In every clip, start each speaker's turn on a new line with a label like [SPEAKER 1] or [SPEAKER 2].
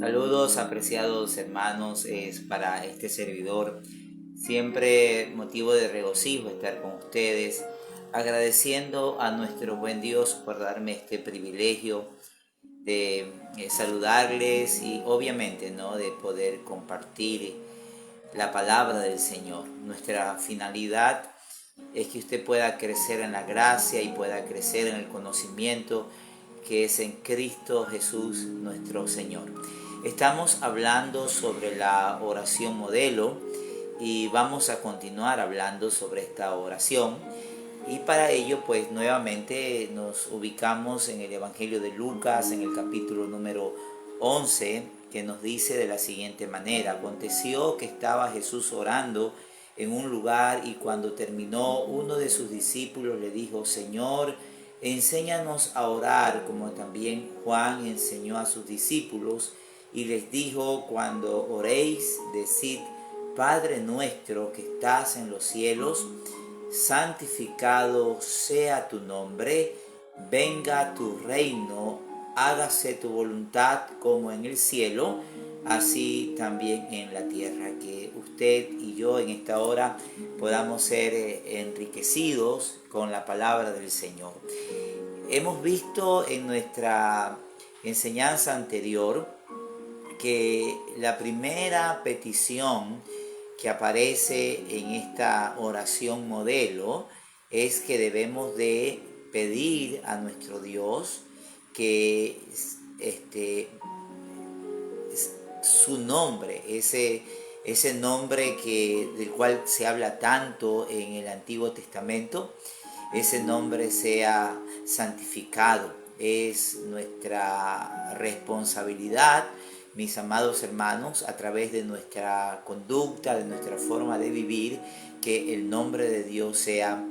[SPEAKER 1] Saludos, apreciados hermanos, es para este servidor siempre motivo de regocijo estar con ustedes, agradeciendo a nuestro buen Dios por darme este privilegio de saludarles y obviamente, ¿no?, de poder compartir la palabra del Señor. Nuestra finalidad es que usted pueda crecer en la gracia y pueda crecer en el conocimiento que es en Cristo Jesús nuestro Señor. Estamos hablando sobre la oración modelo y vamos a continuar hablando sobre esta oración. Y para ello, pues nuevamente nos ubicamos en el Evangelio de Lucas, en el capítulo número 11, que nos dice de la siguiente manera: aconteció que estaba Jesús orando en un lugar y cuando terminó, uno de sus discípulos le dijo: Señor, enséñanos a orar como también Juan enseñó a sus discípulos y les dijo: cuando oréis, decid: Padre nuestro que estás en los cielos, santificado sea tu nombre, venga tu reino, hágase tu voluntad como en el cielo, así también en la tierra. Que usted y yo en esta hora podamos ser enriquecidos con la palabra del Señor. Hemos visto en nuestra enseñanza anterior que la primera petición que aparece en esta oración modelo es que debemos de pedir a nuestro Dios que su nombre, ese nombre del cual se habla tanto en el Antiguo Testamento, ese nombre sea santificado. Es nuestra responsabilidad, mis amados hermanos, a través de nuestra conducta, de nuestra forma de vivir, que el nombre de Dios sea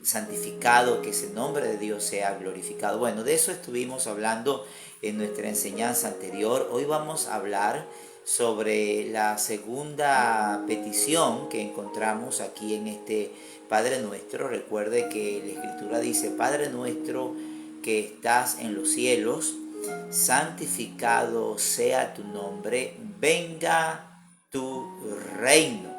[SPEAKER 1] santificado, que ese nombre de Dios sea glorificado. Bueno, de eso estuvimos hablando en nuestra enseñanza anterior. Hoy vamos a hablar sobre la segunda petición que encontramos aquí en este Padre Nuestro. Recuerde que la Escritura dice: Padre nuestro que estás en los cielos, santificado sea tu nombre, venga tu reino.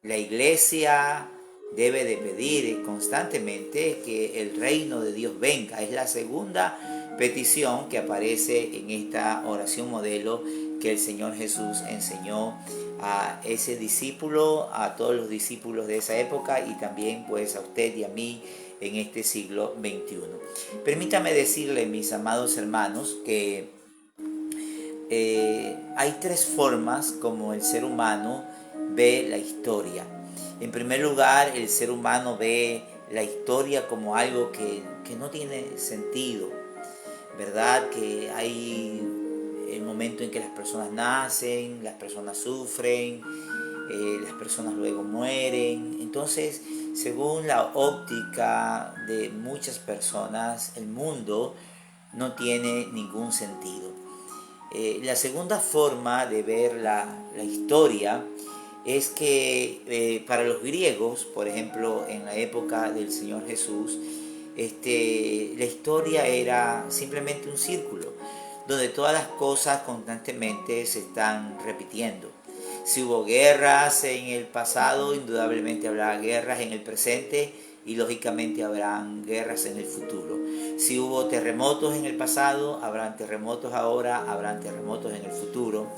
[SPEAKER 1] La iglesia debe de pedir constantemente que el reino de Dios venga. Es la segunda petición que aparece en esta oración modelo que el Señor Jesús enseñó a ese discípulo, a todos los discípulos de esa época y también pues a usted y a mí en este siglo XXI. Permítame decirle, mis amados hermanos, que hay tres formas como el ser humano ve la historia. En primer lugar, el ser humano ve la historia como algo que no tiene sentido, ¿verdad? Que hay el momento en que las personas nacen, las personas sufren, las personas luego mueren. Entonces, según la óptica de muchas personas, el mundo no tiene ningún sentido. La segunda forma de ver la historia es que para los griegos, por ejemplo, en la época del Señor Jesús, la historia era simplemente un círculo, donde todas las cosas constantemente se están repitiendo. Si hubo guerras en el pasado, indudablemente habrá guerras en el presente y lógicamente habrán guerras en el futuro. Si hubo terremotos en el pasado, habrán terremotos ahora, habrán terremotos en el futuro.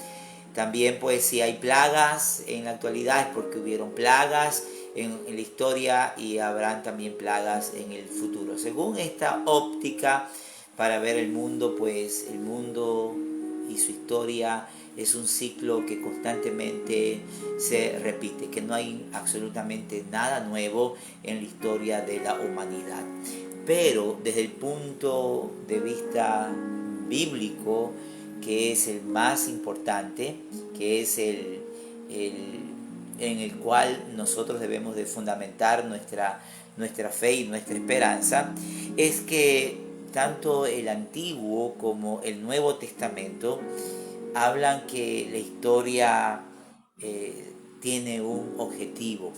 [SPEAKER 1] También pues si hay plagas en la actualidad es porque hubieron plagas en la historia y habrán también plagas en el futuro. Según esta óptica para ver el mundo, pues el mundo y su historia es un ciclo que constantemente se repite, que no hay absolutamente nada nuevo en la historia de la humanidad. Pero desde el punto de vista bíblico, que es el más importante, que es en el cual nosotros debemos de fundamentar nuestra fe y nuestra esperanza, es que tanto el Antiguo como el Nuevo Testamento hablan que la historia tiene un objetivo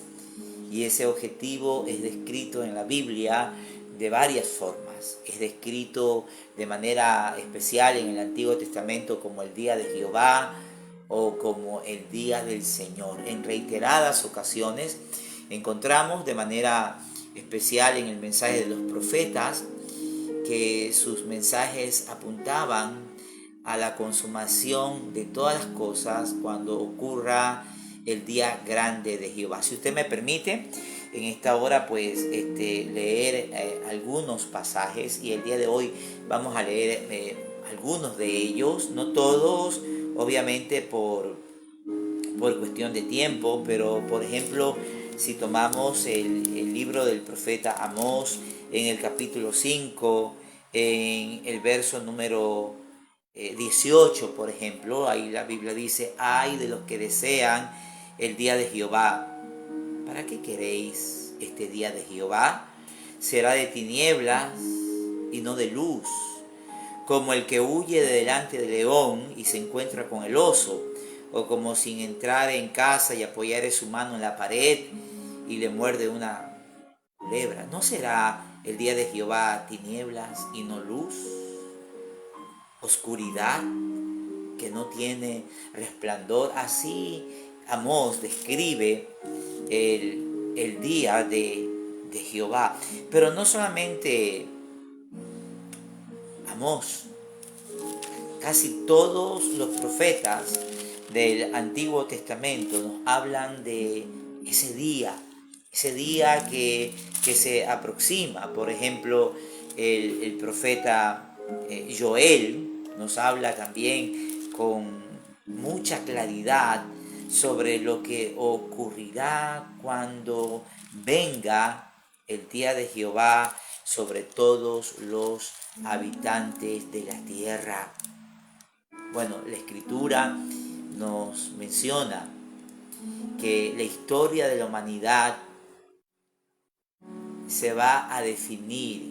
[SPEAKER 1] y ese objetivo es descrito en la Biblia de varias formas. Es descrito de manera especial en el Antiguo Testamento como el día de Jehová o como el día del Señor. En reiteradas ocasiones encontramos de manera especial en el mensaje de los profetas que sus mensajes apuntaban a la consumación de todas las cosas cuando ocurra el día grande de Jehová. Si usted me permite, en esta hora pues leer algunos pasajes, y el día de hoy vamos a leer algunos de ellos, no todos, obviamente por cuestión de tiempo, pero por ejemplo, si tomamos el libro del profeta Amós en el capítulo 5, en el verso número 18, por ejemplo, ahí la Biblia dice: ay de los que desean el día de Jehová. ¿Para qué queréis este día de Jehová? Será de tinieblas y no de luz, como el que huye de delante del león y se encuentra con el oso, o como sin entrar en casa y apoyar su mano en la pared y le muerde una culebra. ¿No será el día de Jehová tinieblas y no luz? Oscuridad que no tiene resplandor. Así Amós describe el día de Jehová. Pero no solamente Amós, casi todos los profetas del Antiguo Testamento nos hablan de ese día que se aproxima. Por ejemplo, el profeta Joel nos habla también con mucha claridad sobre lo que ocurrirá cuando venga el día de Jehová sobre todos los habitantes de la tierra. Bueno, la Escritura nos menciona que la historia de la humanidad se va a definir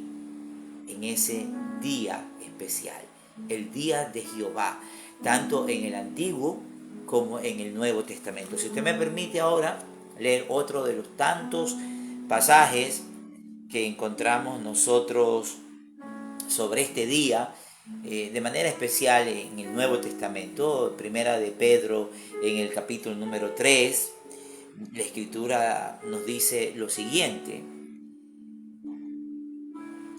[SPEAKER 1] en ese día especial, el día de Jehová, tanto en el Antiguo como en el Nuevo Testamento. Si usted me permite ahora leer otro de los tantos pasajes que encontramos nosotros sobre este día, de manera especial en el Nuevo Testamento, primera de Pedro en el capítulo número 3, la Escritura nos dice lo siguiente.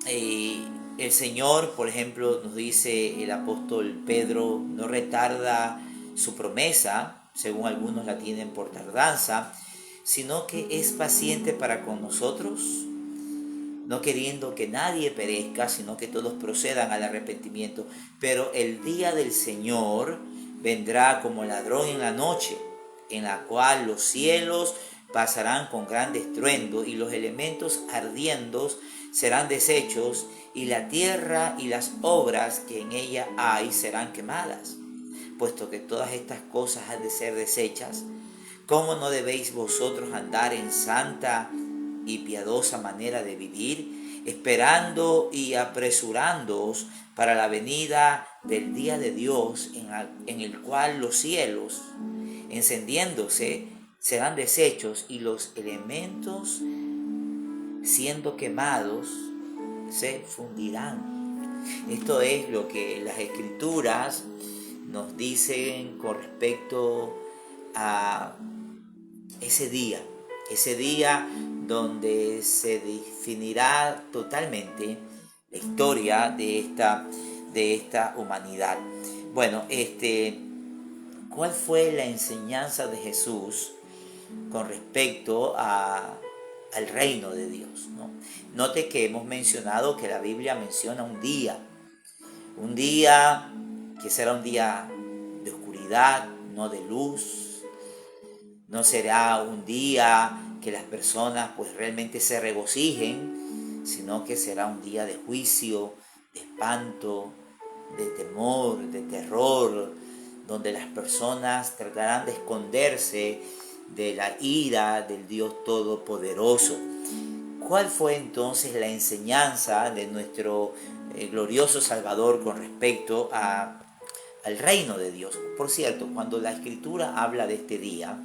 [SPEAKER 1] El Señor, por ejemplo, nos dice el apóstol Pedro, no retarda su promesa, según algunos la tienen por tardanza, sino que es paciente para con nosotros, no queriendo que nadie perezca, sino que todos procedan al arrepentimiento. Pero el día del Señor vendrá como ladrón en la noche, en la cual los cielos pasarán con gran estruendo y los elementos ardiendo serán deshechos, y la tierra y las obras que en ella hay serán quemadas. Puesto que todas estas cosas han de ser deshechas, ¿cómo no debéis vosotros andar en santa y piadosa manera de vivir, esperando y apresurándoos para la venida del día de Dios, en el cual los cielos, encendiéndose, serán deshechos y los elementos, siendo quemados, se fundirán? Esto es lo que las Escrituras nos dicen con respecto a ese día donde se definirá totalmente la historia de esta humanidad. Bueno, ¿cuál fue la enseñanza de Jesús con respecto al reino de Dios, ¿no? Note que hemos mencionado que la Biblia menciona un día que será un día de oscuridad, no de luz. No será un día que las personas pues realmente se regocijen, sino que será un día de juicio, de espanto, de temor, de terror, donde las personas tratarán de esconderse de la ira del Dios Todopoderoso. ¿Cuál fue entonces la enseñanza de nuestro glorioso Salvador con respecto al reino de Dios? Por cierto, cuando la Escritura habla de este día,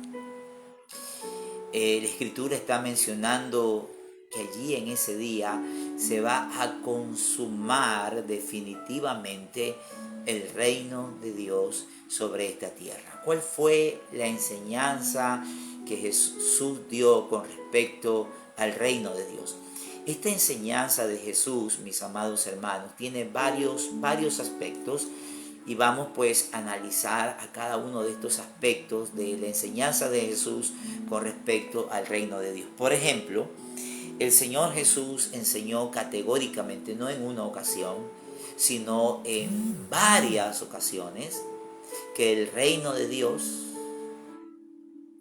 [SPEAKER 1] la Escritura está mencionando que allí en ese día se va a consumar definitivamente el reino de Dios sobre esta tierra. ¿Cuál fue la enseñanza que Jesús dio con respecto al reino de Dios? Esta enseñanza de Jesús, mis amados hermanos, tiene varios aspectos, y vamos pues a analizar a cada uno de estos aspectos de la enseñanza de Jesús con respecto al reino de Dios. Por ejemplo, el Señor Jesús enseñó categóricamente, no en una ocasión, sino en varias ocasiones, que el reino de Dios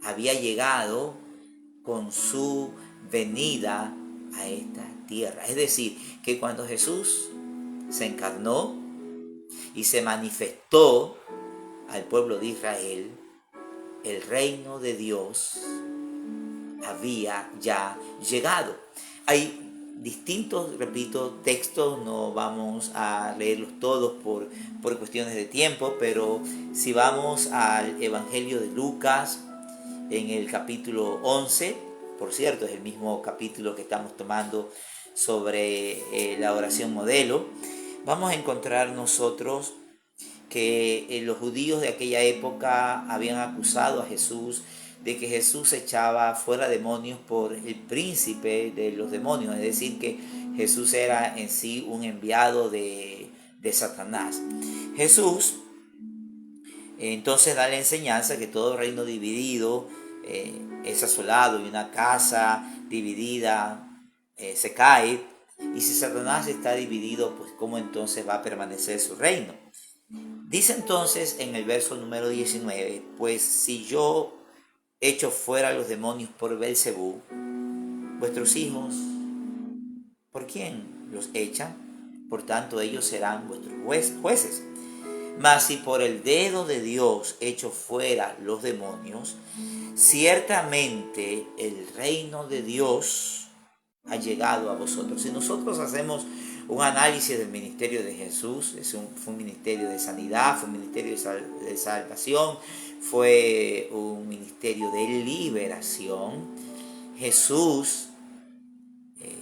[SPEAKER 1] había llegado con su venida a esta tierra. Es decir, que cuando Jesús se encarnó y se manifestó al pueblo de Israel, el reino de Dios había ya llegado. Hay distintos, repito, textos, no vamos a leerlos todos por cuestiones de tiempo, pero si vamos al Evangelio de Lucas, en el capítulo 11, por cierto, es el mismo capítulo que estamos tomando sobre la oración modelo, vamos a encontrar nosotros que los judíos de aquella época habían acusado a Jesús de que Jesús echaba fuera demonios por el príncipe de los demonios, es decir, que Jesús era en sí un enviado de Satanás. Jesús entonces da la enseñanza que todo reino dividido es asolado, y una casa dividida se cae, y si Satanás está dividido, pues ¿cómo entonces va a permanecer su reino? Dice entonces en el verso número 19, pues si yo echo fuera los demonios por Belcebú, vuestros hijos, ¿por quién los echan? Por tanto ellos serán vuestros jueces. Mas si por el dedo de Dios echo fuera los demonios, ciertamente el reino de Dios ha llegado a vosotros. Si nosotros hacemos un análisis del ministerio de Jesús, fue un ministerio de sanidad, fue un ministerio de salvación, fue un ministerio de liberación. Jesús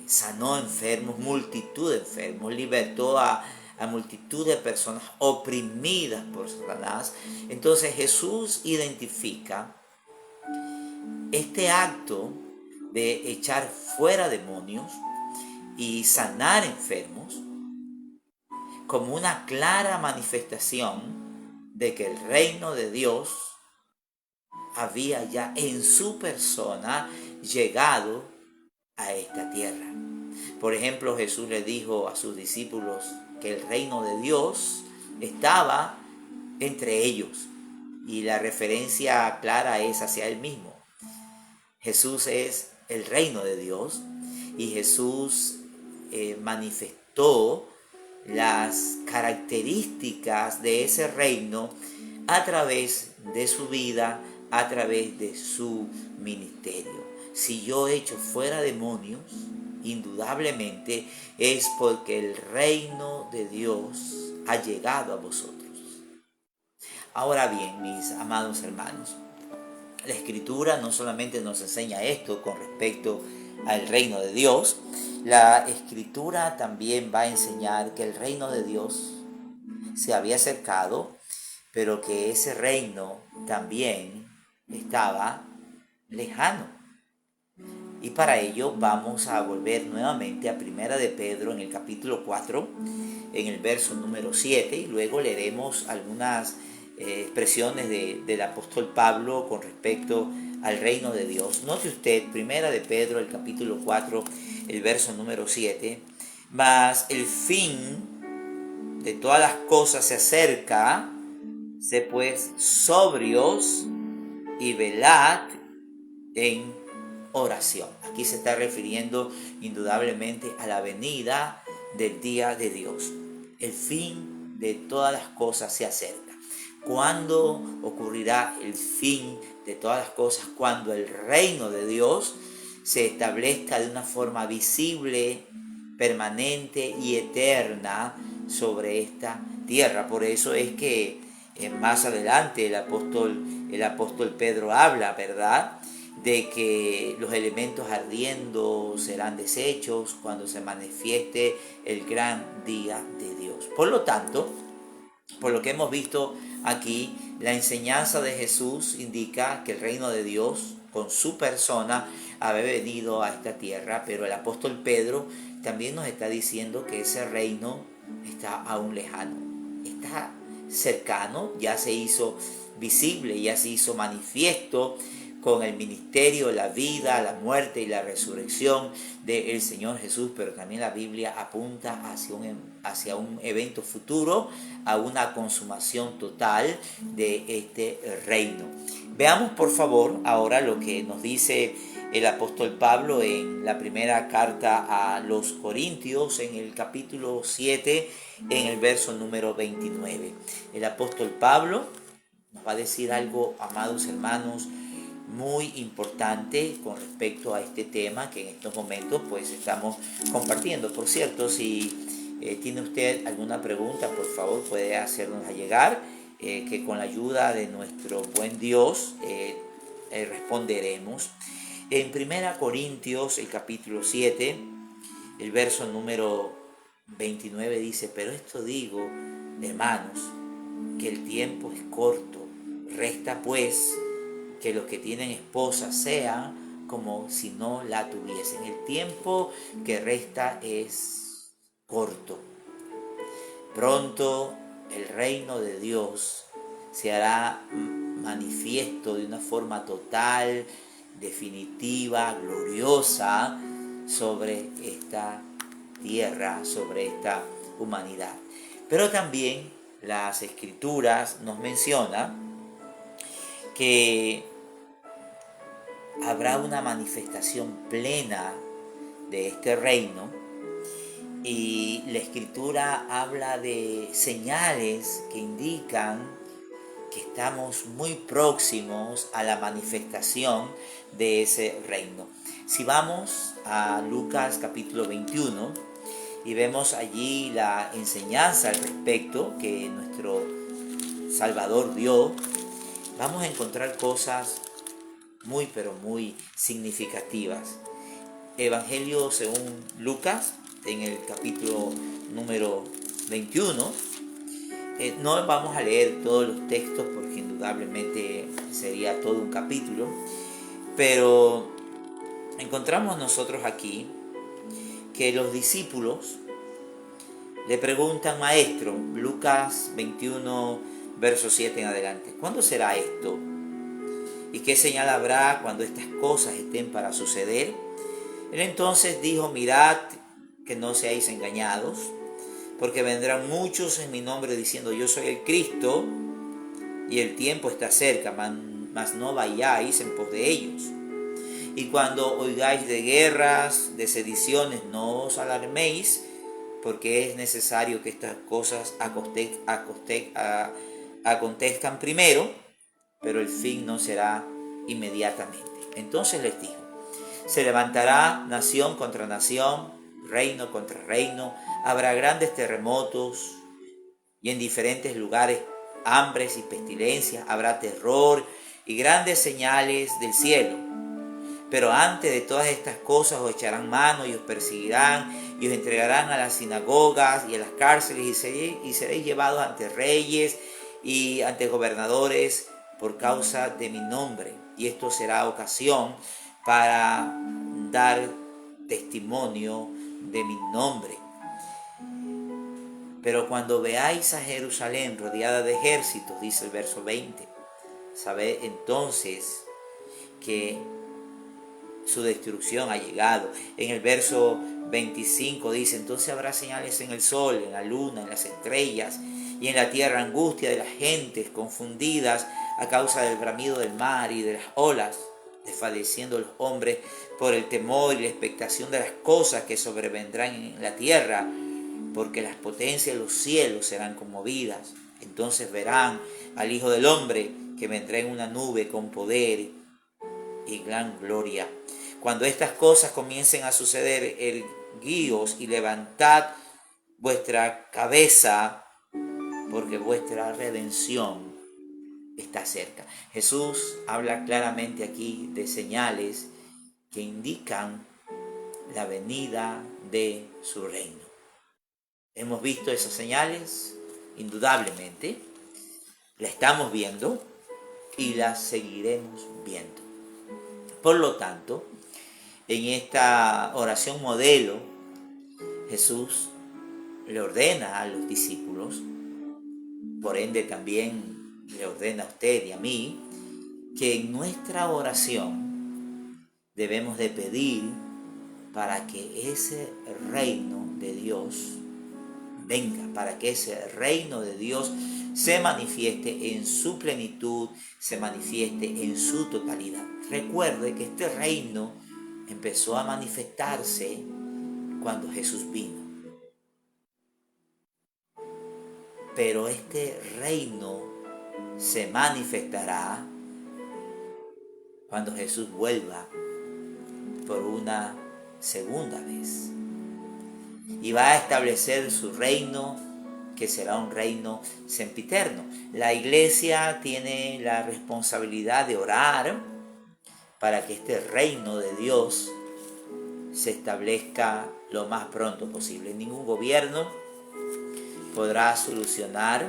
[SPEAKER 1] sanó enfermos, multitud de enfermos, libertó a multitud de personas oprimidas por Satanás. Entonces Jesús identifica este acto de echar fuera demonios y sanar enfermos como una clara manifestación de que el reino de Dios había ya en su persona llegado a esta tierra. Por ejemplo, Jesús le dijo a sus discípulos que el reino de Dios estaba entre ellos, y la referencia clara es hacia él mismo. Jesús es el reino de Dios, y Jesús manifestó las características de ese reino a través de su vida, a través de su ministerio. Si yo echo fuera demonios, indudablemente es porque el reino de Dios ha llegado a vosotros. Ahora bien, mis amados hermanos, la Escritura no solamente nos enseña esto con respecto al reino de Dios, la Escritura también va a enseñar que el reino de Dios se había acercado, pero que ese reino también estaba lejano. Y para ello vamos a volver nuevamente a Primera de Pedro en el capítulo 4, en el verso número 7, y luego leeremos algunas expresiones del apóstol Pablo con respecto al reino de Dios. Note usted, Primera de Pedro, el capítulo 4, el verso número 7, mas el fin de todas las cosas se acerca, sé pues sobrios y velad en oración. Aquí se está refiriendo indudablemente a la venida del día de Dios. El fin de todas las cosas se acerca. ¿Cuándo ocurrirá el fin de todas las cosas? Cuando el reino de Dios se establezca de una forma visible, permanente y eterna sobre esta tierra. Por eso es que más adelante el apóstol Pedro habla, ¿verdad?, de que los elementos ardiendo serán deshechos cuando se manifieste el gran día de Dios. Por lo tanto, por lo que hemos visto aquí, la enseñanza de Jesús indica que el reino de Dios, con su persona, había venido a esta tierra, pero el apóstol Pedro también nos está diciendo que ese reino está aún lejano, está cercano, ya se hizo visible, ya se hizo manifiesto con el ministerio, la vida, la muerte y la resurrección del Señor Jesús, pero también la Biblia apunta hacia un evento futuro, a una consumación total de este reino. Veamos por favor ahora lo que nos dice el apóstol Pablo en la primera carta a los Corintios, en el capítulo 7, en el verso número 29. El apóstol Pablo nos va a decir algo, amados hermanos, muy importante con respecto a este tema que en estos momentos pues estamos compartiendo. Por cierto, si tiene usted alguna pregunta, por favor puede hacernosla llegar, que con la ayuda de nuestro buen Dios responderemos. En 1 Corintios, el capítulo 7, el verso número 29 dice: pero esto digo, hermanos, que el tiempo es corto. Resta pues que los que tienen esposa sean como si no la tuviesen. El tiempo que resta es corto. Pronto el reino de Dios se hará manifiesto de una forma total, definitiva, gloriosa sobre esta tierra, sobre esta humanidad. Pero también las Escrituras nos mencionan que habrá una manifestación plena de este reino, y la Escritura habla de señales que indican que estamos muy próximos a la manifestación de ese reino. Si vamos a Lucas capítulo 21 y vemos allí la enseñanza al respecto que nuestro Salvador dio, vamos a encontrar cosas muy pero muy significativas. Evangelio según Lucas, en el capítulo número 21, no vamos a leer todos los textos porque indudablemente sería todo un capítulo, pero encontramos nosotros aquí que los discípulos le preguntan: maestro, Lucas 21, verso 7 en adelante, ¿cuándo será esto? ¿Y qué señal habrá cuando estas cosas estén para suceder? Él entonces dijo: mirad que no seáis engañados, porque vendrán muchos en mi nombre diciendo: yo soy el Cristo, y el tiempo está cerca, mas no vayáis en pos de ellos. Y cuando oigáis de guerras, de sediciones, no os alarméis, porque es necesario que estas cosas acontezcan primero, pero el fin no será inmediatamente. Entonces les dijo: se levantará nación contra nación, reino contra reino, habrá grandes terremotos y en diferentes lugares hambres y pestilencias, habrá terror y grandes señales del cielo. Pero antes de todas estas cosas os echarán mano y os perseguirán y os entregarán a las sinagogas y a las cárceles y seréis llevados ante reyes y ante gobernadores por causa de mi nombre. Y esto será ocasión para dar testimonio de mi nombre. Pero cuando veáis a Jerusalén rodeada de ejércitos, dice el verso 20, sabed entonces que su destrucción ha llegado. En el verso 25 dice: entonces habrá señales en el sol, en la luna, en las estrellas, y en la tierra angustia de las gentes confundidas a causa del bramido del mar y de las olas, desfalleciendo los hombres por el temor y la expectación de las cosas que sobrevendrán en la tierra, porque las potencias de los cielos serán conmovidas. Entonces verán al Hijo del Hombre que vendrá en una nube con poder y gran gloria. Cuando estas cosas comiencen a suceder, erguíos y levantad vuestra cabeza, porque vuestra redención está cerca. Jesús habla claramente aquí de señales que indican la venida de su reino. Hemos visto esas señales, indudablemente, la estamos viendo y las seguiremos viendo. Por lo tanto, en esta oración modelo, Jesús le ordena a los discípulos, por ende también le ordena a usted y a mí, que en nuestra oración debemos de pedir para que ese reino de Dios venga, para que ese reino de Dios se manifieste en su plenitud, se manifieste en su totalidad. Recuerde que este reino empezó a manifestarse cuando Jesús vino. Pero este reino se manifestará cuando Jesús vuelva por una segunda vez. Y va a establecer su reino, que será un reino sempiterno. La iglesia tiene la responsabilidad de orar para que este reino de Dios se establezca lo más pronto posible. Ningún gobierno podrá solucionar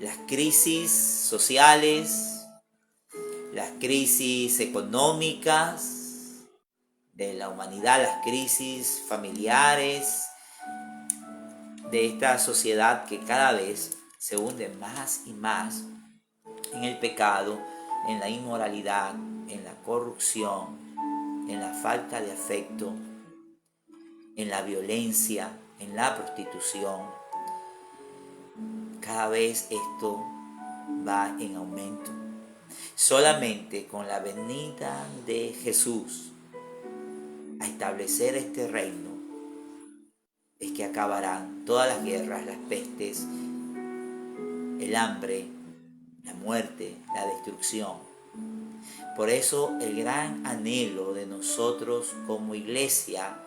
[SPEAKER 1] las crisis sociales, las crisis económicas de la humanidad, las crisis familiares de esta sociedad que cada vez se hunde más y más en el pecado, en la inmoralidad, en la corrupción, en la falta de afecto, en la violencia, en la prostitución. Cada vez esto va en aumento. Solamente con la venida de Jesús a establecer este reino es que acabarán todas las guerras, las pestes, el hambre, la muerte, la destrucción. Por eso el gran anhelo de nosotros como iglesia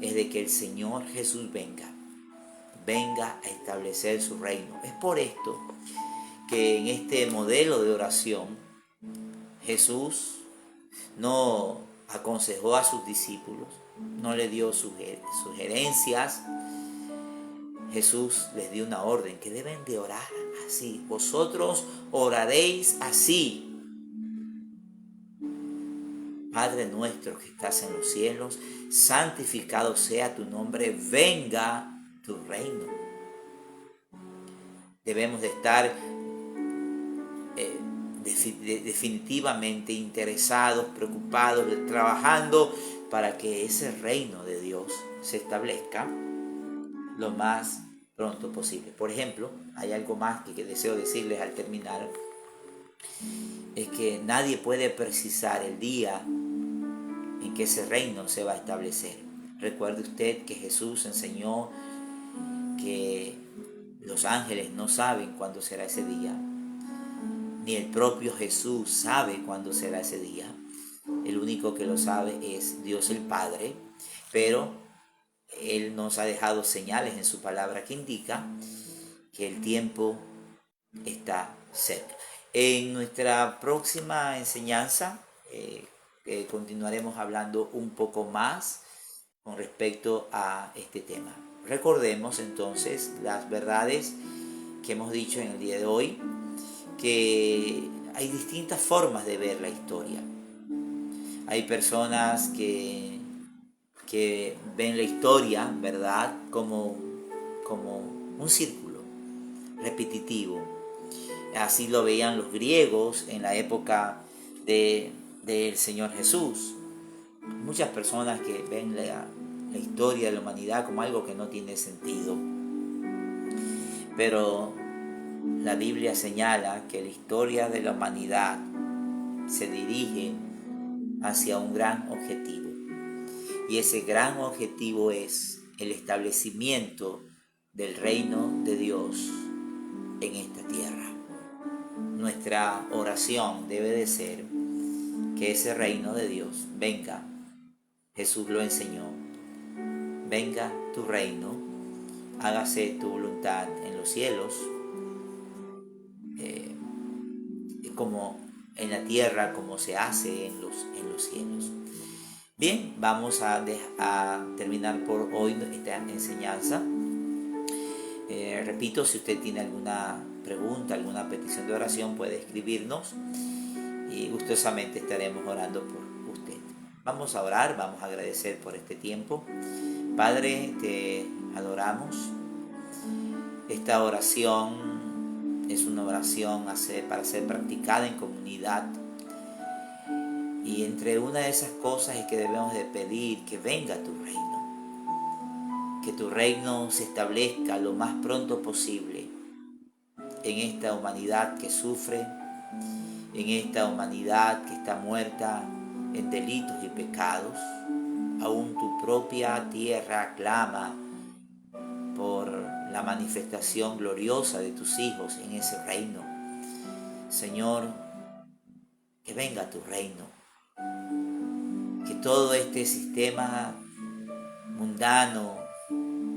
[SPEAKER 1] es de que el Señor Jesús venga a establecer su reino. Es por esto que en este modelo de oración Jesús no aconsejó a sus discípulos, no le dio sugerencias. Jesús les dio una orden que deben de orar así. Vosotros oraréis así. Padre nuestro que estás en los cielos, santificado sea tu nombre, venga tu reino. Debemos de estar definitivamente interesados, preocupados, trabajando para que ese reino de Dios se establezca lo más pronto posible. Por ejemplo, hay algo más que deseo decirles al terminar, es que nadie puede precisar el día en que ese reino se va a establecer. Recuerde usted que Jesús enseñó que los ángeles no saben cuándo será ese día, ni el propio Jesús sabe cuándo será ese día. El único que lo sabe es Dios el Padre, pero Él nos ha dejado señales en su palabra que indica que el tiempo está cerca. En nuestra próxima enseñanza continuaremos hablando un poco más con respecto a este tema. Recordemos entonces las verdades que hemos dicho en el día de hoy, que hay distintas formas de ver la historia. Hay personas que ven la historia, ¿verdad?, como un círculo repetitivo. Así lo veían los griegos en la época del Señor Jesús. Muchas personas que ven la historia de la humanidad como algo que no tiene sentido. Pero la Biblia señala que la historia de la humanidad se dirige hacia un gran objetivo. Y ese gran objetivo es el establecimiento del reino de Dios en esta tierra. Nuestra oración debe de ser que ese reino de Dios venga. Jesús lo enseñó. Venga tu reino, hágase tu voluntad en los cielos, como en la tierra, como se hace en los cielos. Bien, vamos a terminar por hoy esta enseñanza. Repito, si usted tiene alguna pregunta, alguna petición de oración, puede escribirnos y gustosamente estaremos orando por usted. Vamos a orar, vamos a agradecer por este tiempo. Padre, te adoramos. Esta oración es una oración para ser practicada en comunidad. Y entre una de esas cosas es que debemos de pedir que venga tu reino. Que tu reino se establezca lo más pronto posible en esta humanidad que sufre, en esta humanidad que está muerta en delitos y pecados. Aún tu propia tierra clama por la manifestación gloriosa de tus hijos en ese reino. Señor, que venga tu reino. Que todo este sistema mundano,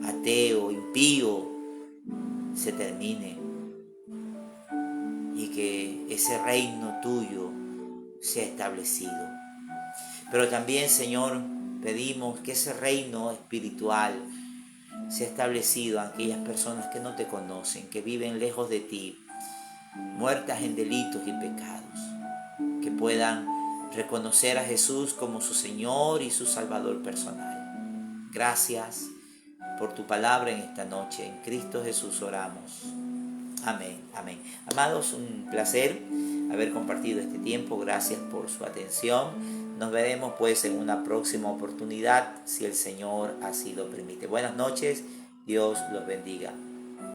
[SPEAKER 1] ateo, impío, se termine. Y que ese reino tuyo sea establecido. Pero también, Señor, pedimos que ese reino espiritual sea establecido a aquellas personas que no te conocen, que viven lejos de ti, muertas en delitos y pecados, que puedan reconocer a Jesús como su Señor y su Salvador personal. Gracias por tu palabra en esta noche. En Cristo Jesús oramos. Amén, amén. Amados, un placer haber compartido este tiempo. Gracias por su atención. Nos veremos pues en una próxima oportunidad, si el Señor así lo permite. Buenas noches. Dios los bendiga.